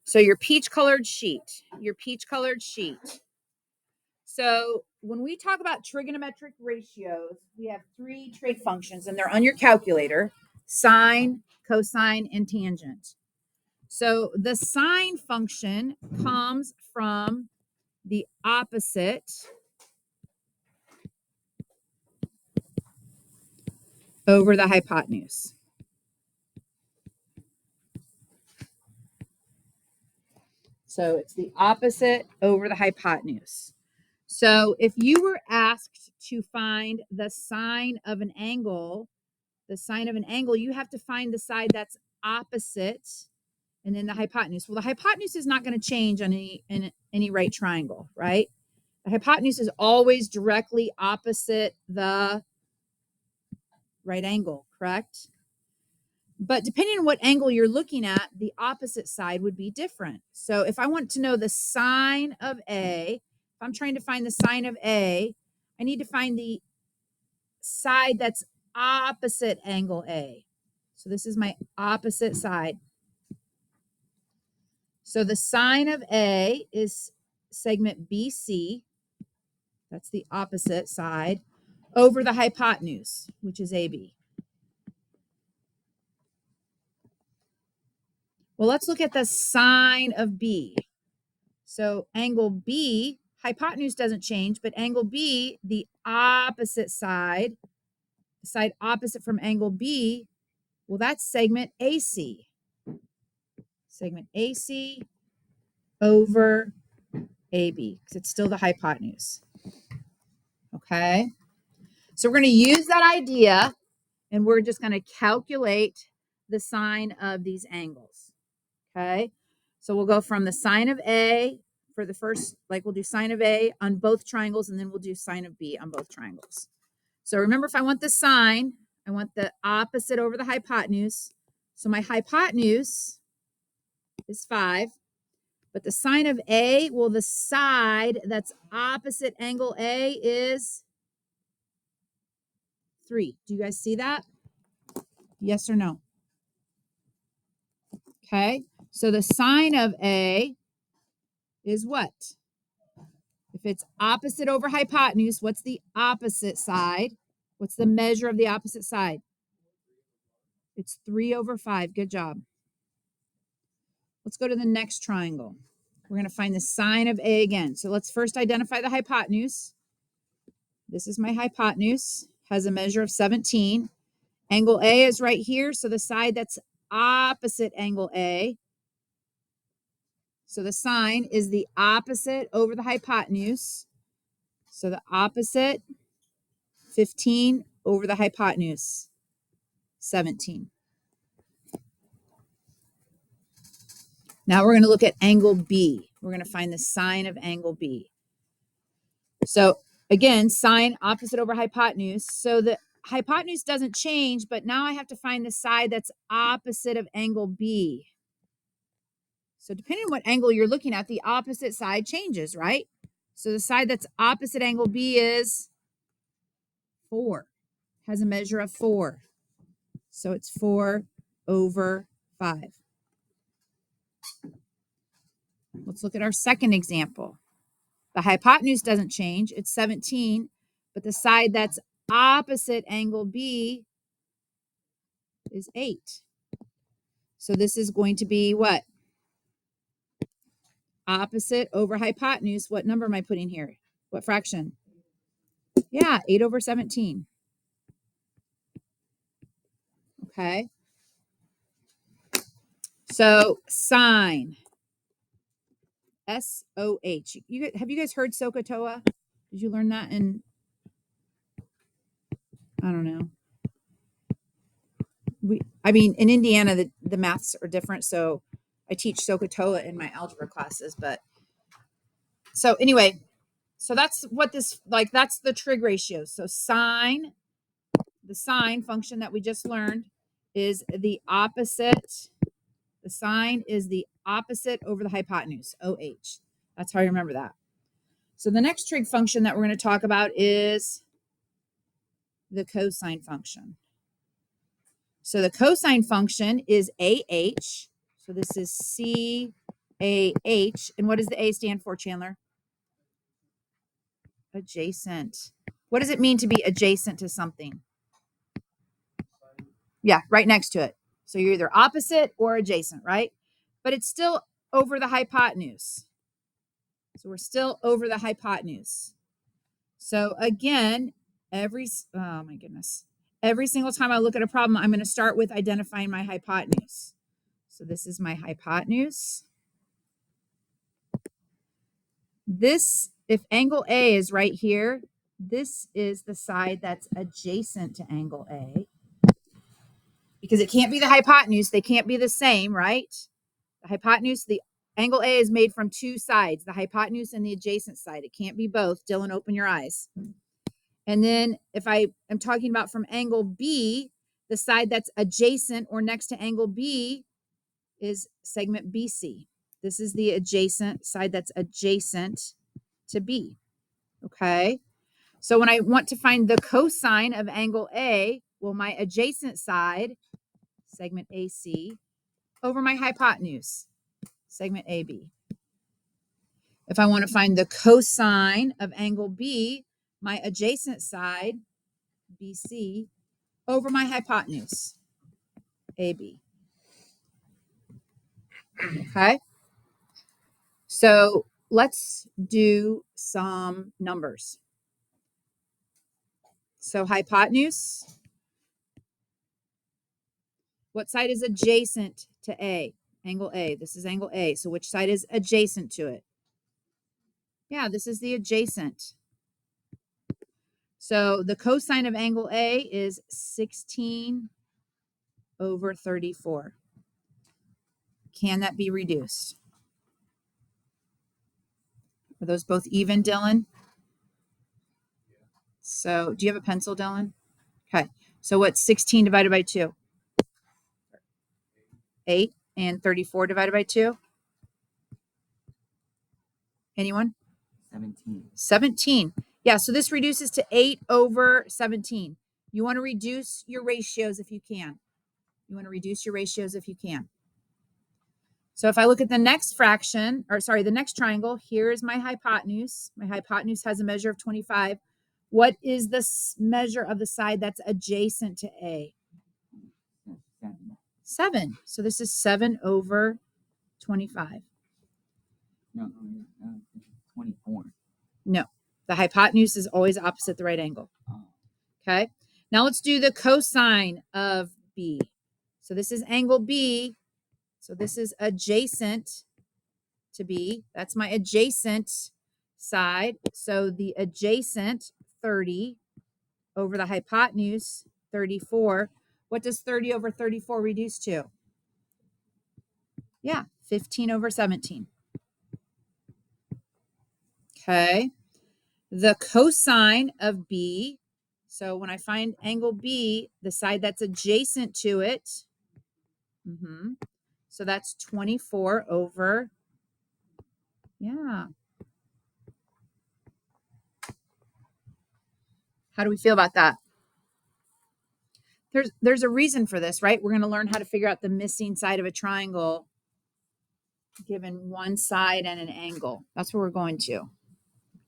So your peach colored sheet. So when we talk about trigonometric ratios, we have 3 trig functions, and they're on your calculator: sine, cosine, and tangent. So the sine function comes from the opposite over the hypotenuse. So it's the opposite over the hypotenuse. So if you were asked to find the sine of an angle, you have to find the side that's opposite and then the hypotenuse. Well, the hypotenuse is not going to change on any right triangle, right? The hypotenuse is always directly opposite the right angle, correct? But depending on what angle you're looking at, the opposite side would be different. So if I want to know the sine of A, if I'm trying to find the sine of A, I need to find the side that's opposite angle A. So this is my opposite side. So the sine of A is segment BC. That's the opposite side over the hypotenuse, which is AB. Well, let's look at the sine of B. So angle B, hypotenuse doesn't change, but angle B, the opposite side, the side opposite from angle B, well, that's segment AC. Segment AC over AB, because it's still the hypotenuse. Okay? So we're going to use that idea, and we're just going to calculate the sine of these angles. Okay? So we'll go from the sine of A for the first, like we'll do sine of A on both triangles, and then we'll do sine of B on both triangles. So remember, if I want the sine, I want the opposite over the hypotenuse. So my hypotenuse is 5. But the sine of A, well, the side that's opposite angle A is 3. Do you guys see that? Yes or no? Okay. So the sine of A is what? If it's opposite over hypotenuse, what's the opposite side? What's the measure of the opposite side? It's 3 over 5. Good job. Let's go to the next triangle. We're going to find the sine of A again. So let's first identify the hypotenuse. This is my hypotenuse, has a measure of 17. Angle A is right here, so the side that's opposite angle A. So the sine is the opposite over the hypotenuse. So the opposite, 15 over the hypotenuse, 17. Now we're going to look at angle B. We're going to find the sine of angle B. So again, sine opposite over hypotenuse. So the hypotenuse doesn't change, but now I have to find the side that's opposite of angle B. So depending on what angle you're looking at, the opposite side changes, right? So the side that's opposite angle B is 4. Has a measure of 4. So it's 4 over 5. Let's look at our second example. The hypotenuse doesn't change. It's 17. But the side that's opposite angle B is 8. So this is going to be what? Opposite over hypotenuse. What number am I putting here? What fraction? Yeah, 8 over 17. Okay. So sine, S-O-H. Have you guys heard SOHCAHTOA? Did you learn that in, I don't know. In Indiana, the maths are different, so I teach SOHCAHTOA in my algebra classes. But so anyway, so that's what this, like, that's the trig ratio. So sine, the sine function that we just learned is the opposite. The sine is the opposite over the hypotenuse, OH. That's how you remember that. So the next trig function that we're going to talk about is the cosine function. So the cosine function is AH. So this is C AH. And what does the A stand for, Chandler? Adjacent. What does it mean to be adjacent to something? Yeah, right next to it. So you're either opposite or adjacent, right? But it's still over the hypotenuse. So we're still over the hypotenuse. So again, oh my goodness. Every single time I look at a problem, I'm going to start with identifying my hypotenuse. So this is my hypotenuse. This, if angle A is right here, this is the side that's adjacent to angle A. Because it can't be the hypotenuse. They can't be the same, right? The hypotenuse, the angle A is made from two sides, the hypotenuse and the adjacent side. It can't be both. Dylan, open your eyes. And then if I am talking about from angle B, the side that's adjacent or next to angle B is segment BC. This is the adjacent side that's adjacent to B. Okay. So when I want to find the cosine of angle A, well, my adjacent side, segment AC, over my hypotenuse, segment AB. If I want to find the cosine of angle B, my adjacent side, BC, over my hypotenuse, AB. Okay. So let's do some numbers. So hypotenuse, what side is adjacent to A? Angle A. This is angle A. So which side is adjacent to it? Yeah, this is the adjacent. So the cosine of angle A is 16 over 34. Can that be reduced? Are those both even, Dylan? So do you have a pencil, Dylan? Okay. So what's 16 divided by 2? 8. And 34 divided by 2? Anyone? 17. 17. Yeah, so this reduces to 8 over 17. You want to reduce your ratios if you can. You want to reduce your ratios if you can. So if I look at the next fraction, or sorry, the next triangle, here is my hypotenuse. My hypotenuse has a measure of 25. What is the measure of the side that's adjacent to A? 7. So this is 7 over 25. No, 24. No, the hypotenuse is always opposite the right angle. Okay. Now let's do the cosine of B. So this is angle B. So this is adjacent to B. That's my adjacent side. So the adjacent 30 over the hypotenuse 34. What does 30 over 34 reduce to? Yeah, 15 over 17. Okay. The cosine of B. So when I find angle B, the side that's adjacent to it, so that's 24 over, yeah. How do we feel about that? There's a reason for this, right? We're going to learn how to figure out the missing side of a triangle given one side and an angle. That's what we're going to.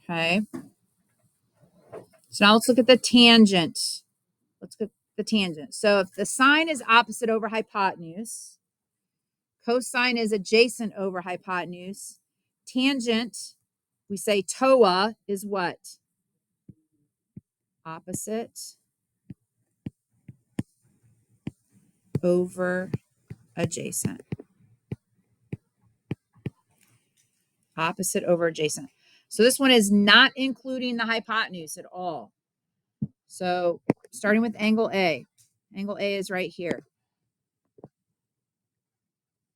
Okay. So now let's look at the tangent. Let's look at the tangent. So if the sine is opposite over hypotenuse, cosine is adjacent over hypotenuse, tangent, we say TOA is what? Opposite over adjacent. Opposite over adjacent. So this one is not including the hypotenuse at all. So starting with angle A. Angle A is right here.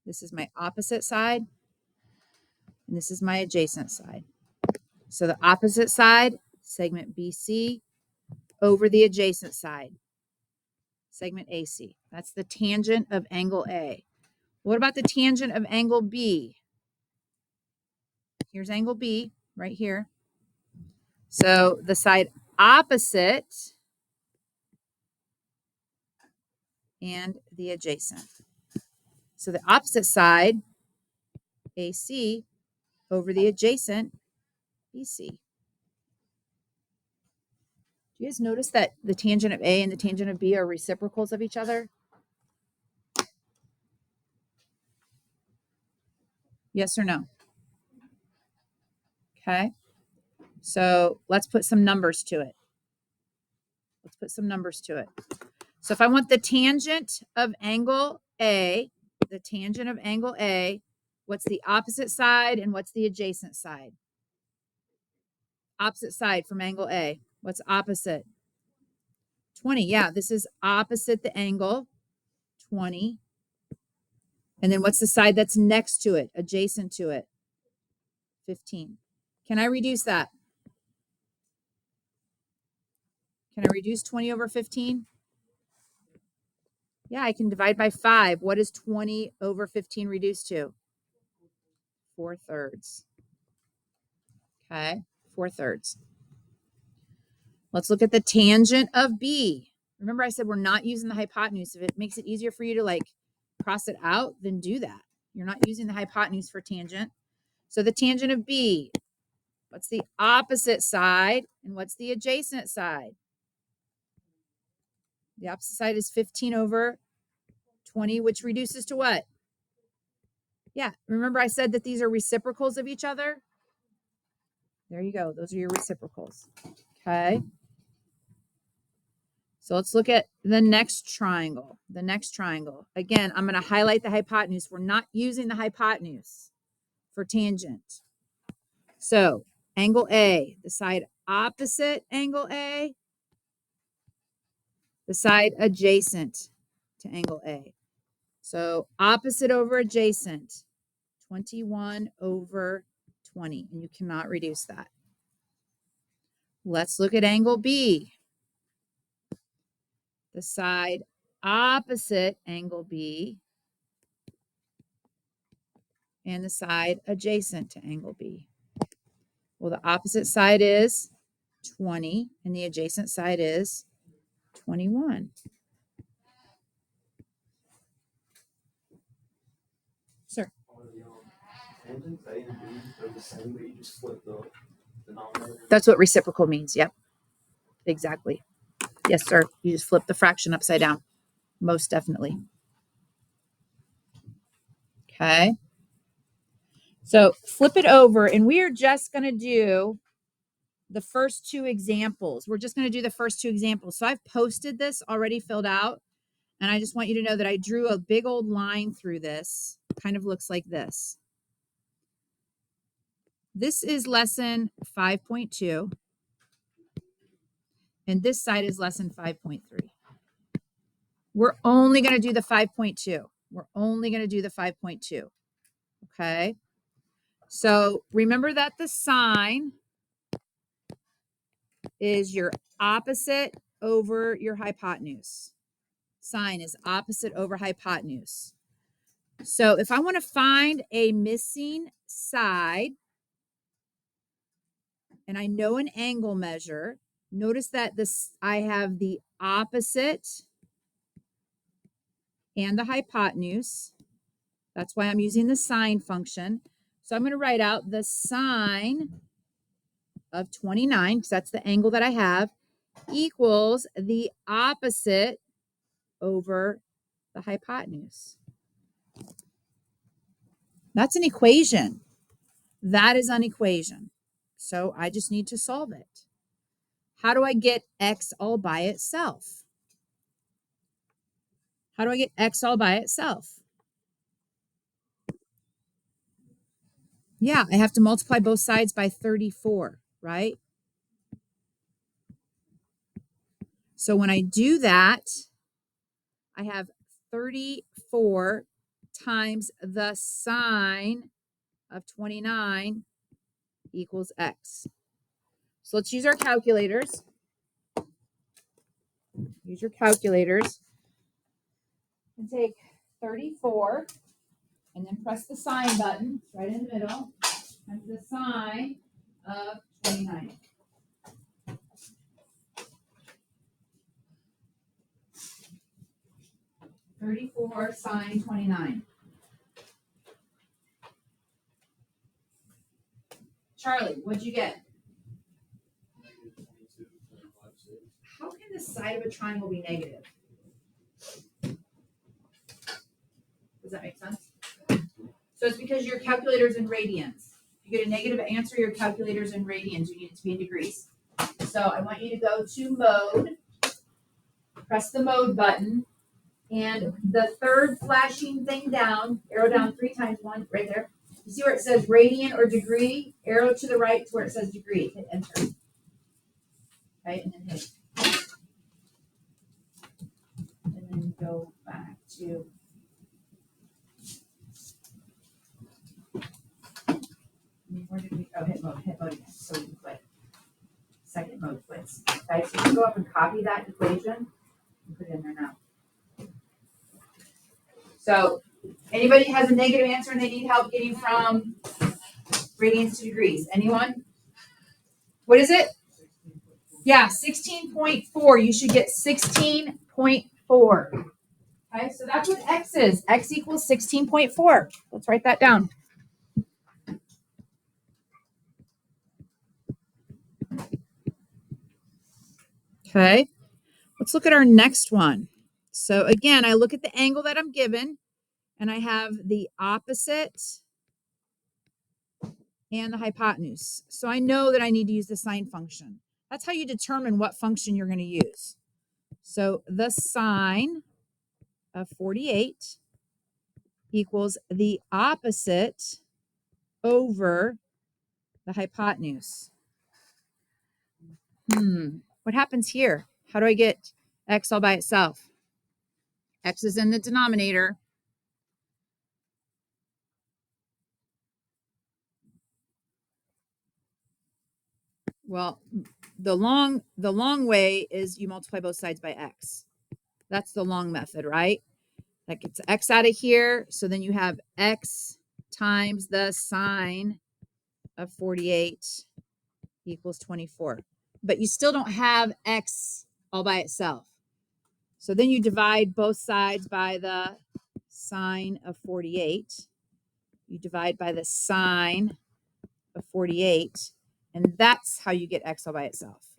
This is my opposite side, and this is my adjacent side. So the opposite side, segment BC, over the adjacent side, segment AC. That's the tangent of angle A. What about the tangent of angle B? Here's angle B right here. So the side opposite and the adjacent. So the opposite side AC over the adjacent BC. Do you guys notice that the tangent of A and the tangent of B are reciprocals of each other? Yes or no? Okay. So let's put some numbers to it. So if I want the tangent of angle A, what's the opposite side and what's the adjacent side? Opposite side from angle A. What's opposite? 20. Yeah, this is opposite the angle, 20. And then what's the side that's next to it, adjacent to it? 15. Can I reduce that? Can I reduce 20 over 15? Yeah, I can divide by 5. What is 20 over 15 reduced to? 4/3. Okay, 4/3. Let's look at the tangent of B. Remember I said we're not using the hypotenuse. If it makes it easier for you to like cross it out, then do that. You're not using the hypotenuse for tangent. So the tangent of B, what's the opposite side and what's the adjacent side? The opposite side is 15 over 20, which reduces to what? Yeah, remember I said that these are reciprocals of each other? There you go. Those are your reciprocals. Okay. So let's look at the next triangle. Again, I'm going to highlight the hypotenuse. We're not using the hypotenuse for tangent. So angle A, the side opposite angle A, the side adjacent to angle A. So opposite over adjacent, 21 over 20, and you cannot reduce that. Let's look at angle B. The side opposite angle B and the side adjacent to angle B. Well, the opposite side is 20 and the adjacent side is 21. Sir. That's what reciprocal means. Yep. Exactly. Yes, sir. You just flip the fraction upside down. Most definitely. Okay. So flip it over, and we are just going to do the first two examples. We're just going to do the first two examples. So I've posted this already filled out, and I just want you to know that I drew a big old line through this. Kind of looks like this. This is lesson 5.2, and this side is lesson 5.3. We're only going to do the 5.2. Okay. So remember that the sine is your opposite over your hypotenuse. Sine is opposite over hypotenuse. So if I want to find a missing side and I know an angle measure, notice that I have the opposite and the hypotenuse. That's why I'm using the sine function. So I'm going to write out the sine of 29, because that's the angle that I have, equals the opposite over the hypotenuse. That's an equation. That is an equation. So I just need to solve it. How do I get x all by itself? Yeah, I have to multiply both sides by 34, right? So when I do that, I have 34 times the sine of 29 equals x. So let's use our calculators. Use your calculators. And take 34 and then press the sine button right in the middle. Times the sine of 29. (34 sine 29). Charlie, what'd you get? How can the side of a triangle be negative? Does that make sense? So it's because your calculator's in radians. If you get a negative answer, your calculator's in radians. You need it to be in degrees. So I want you to go to mode, press the mode button, and the third flashing thing down, arrow down 3 times, one right there. You see where it says radian or degree? Arrow to the right to where it says degree. Hit enter. Okay, and then hit. And then go back to. Where did we? Oh, hit mode again. So we can quit. Second mode quits. Okay, so you can go up and copy that equation and put it in there now. So, anybody has a negative answer and they need help getting from radians to degrees? Anyone? What is it? Yeah, 16.4. You should get 16.4. Okay, so that's what x is. X equals 16.4. Let's write that down. Okay, let's look at our next one. So again, I look at the angle that I'm given, and I have the opposite and the hypotenuse. So I know that I need to use the sine function. That's how you determine what function you're going to use. So the sine of 48 equals the opposite over the hypotenuse. What happens here? How do I get x all by itself? X is in the denominator. Well, the long way is you multiply both sides by x. That's the long method, right? That gets x out of here. So then you have x times the sine of 48 equals 24. But you still don't have x all by itself. So then you divide both sides by the sine of 48. You divide by the sine of 48. And that's how you get x all by itself.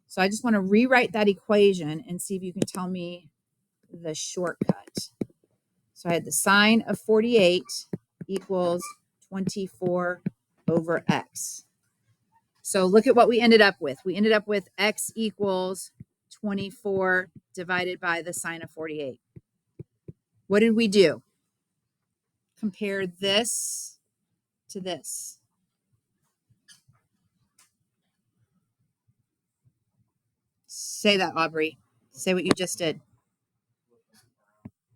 So I just want to rewrite that equation and see if you can tell me the shortcut. So I had the sine of 48 equals 24 over x. So look at what we ended up with. We ended up with x equals 24 divided by the sine of 48. What did we do? Compare this to this. Say that, Aubrey. Say what you just did.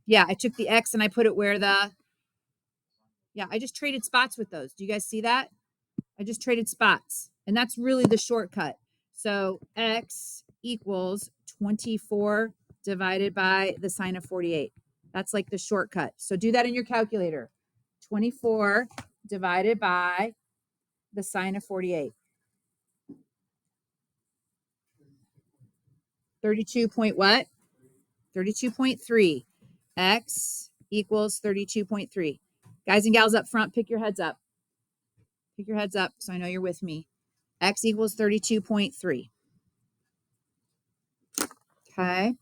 Yeah, I took the x and I put it where the... Yeah, I just traded spots with those. Do you guys see that? I just traded spots. And that's really the shortcut. So x equals 24 divided by the sine of 48. That's like the shortcut. So do that in your calculator. 24 divided by the sine of 48. 32 point what? 32.3. X equals 32.3. Guys and gals up front, pick your heads up. Pick your heads up so I know you're with me. X equals 32.3. Okay.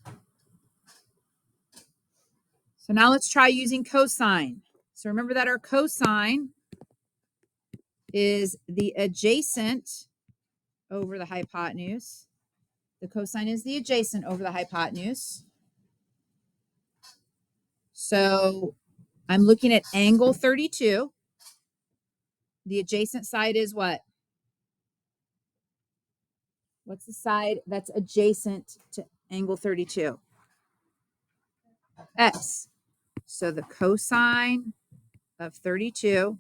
So now let's try using cosine. So remember that our cosine is the adjacent over the hypotenuse. The cosine is the adjacent over the hypotenuse. So I'm looking at angle 32. The adjacent side is what? What's the side that's adjacent to angle 32? X. So the cosine of 32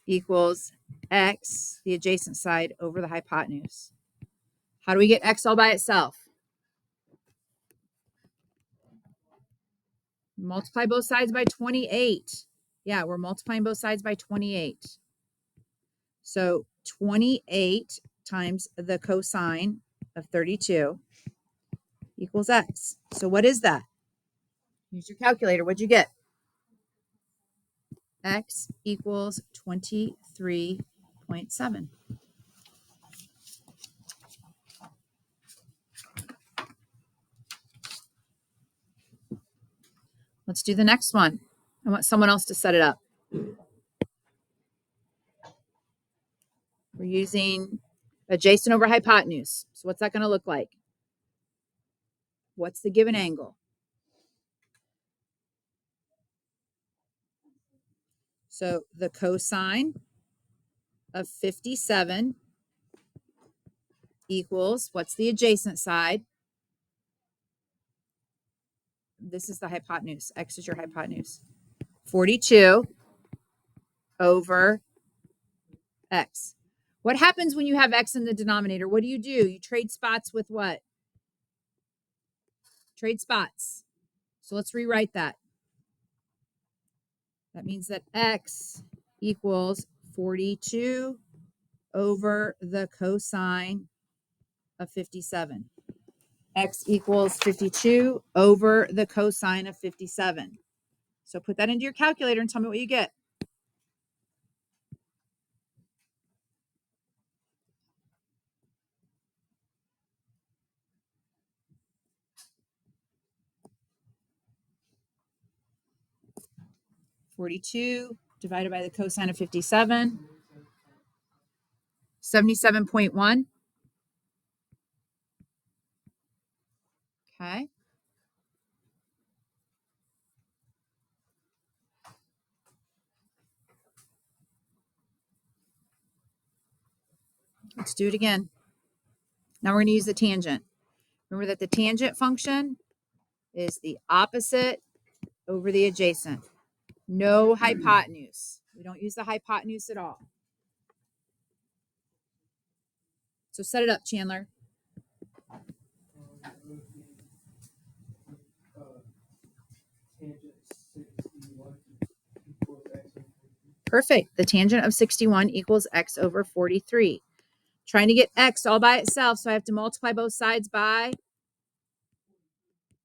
equals x, the adjacent side, over the hypotenuse. How do we get x all by itself? Multiply both sides by 28. Yeah, we're multiplying both sides by 28. So 28 times the cosine of 32 equals x. So what is that? Use your calculator. What'd you get? X equals 23.3. 27.7. Let's do the next one. I want someone else to set it up. We're using adjacent over hypotenuse. So what's that going to look like? What's the given angle? So the cosine of 57 equals, what's the adjacent side? This is the hypotenuse. X is your hypotenuse. 42 over X. What happens when you have X in the denominator? What do? You trade spots with what? Trade spots. So let's rewrite that. That means that X equals 42 over the cosine of 57. X equals 52 over the cosine of 57. So put that into your calculator and tell me what you get. (42) divided by the cosine of 57. 77.1. Okay. Let's do it again. Now we're going to use the tangent. Remember that the tangent function is the opposite over the adjacent. No hypotenuse. We don't use the hypotenuse at all. So set it up, Chandler. Perfect. The tangent of 61 equals X over 43. Trying to get X all by itself, so I have to multiply both sides by.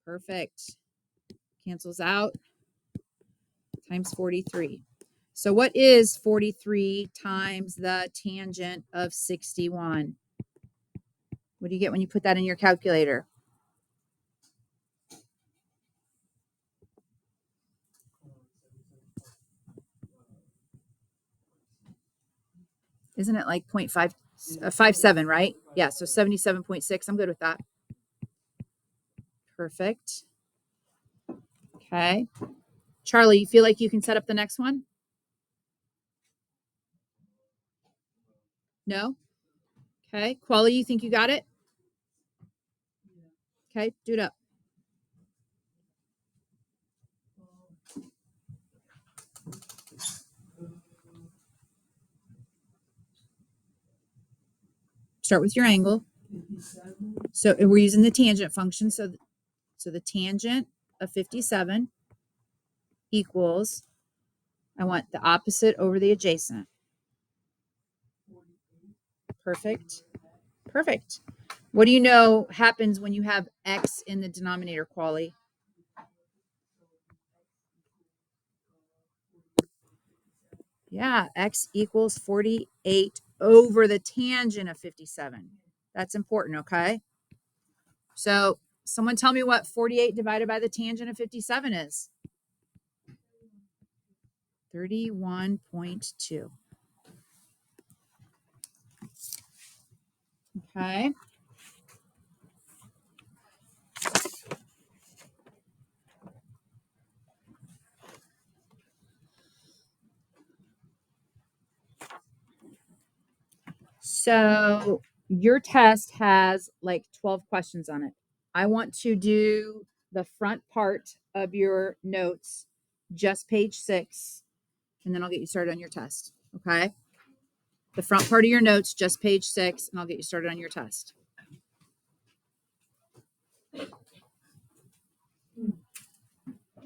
Perfect. Cancels out. Times 43. So what is 43 times the tangent of 61? What do you get when you put that in your calculator? Isn't it like 0.57, right? Yeah, so 77.6. I'm good with that. Perfect. Okay. Charlie, you feel like you can set up the next one? No? Okay. Quali, you think you got it? Okay, do it up. Start with your angle. So we're using the tangent function. So the tangent of 57 equals, I want the opposite over the adjacent. Perfect. Perfect. What do you know happens when you have X in the denominator, Quali? Yeah, X equals 48 over the tangent of 57. That's important, okay? So someone tell me what 48 divided by the tangent of 57 is. 31.2. Okay. So your test has like 12 questions on it. I want to do the front part of your notes, just page 6, and then I'll get you started on your test. Okay. The front part of your notes, just page 6, and I'll get you started on your test.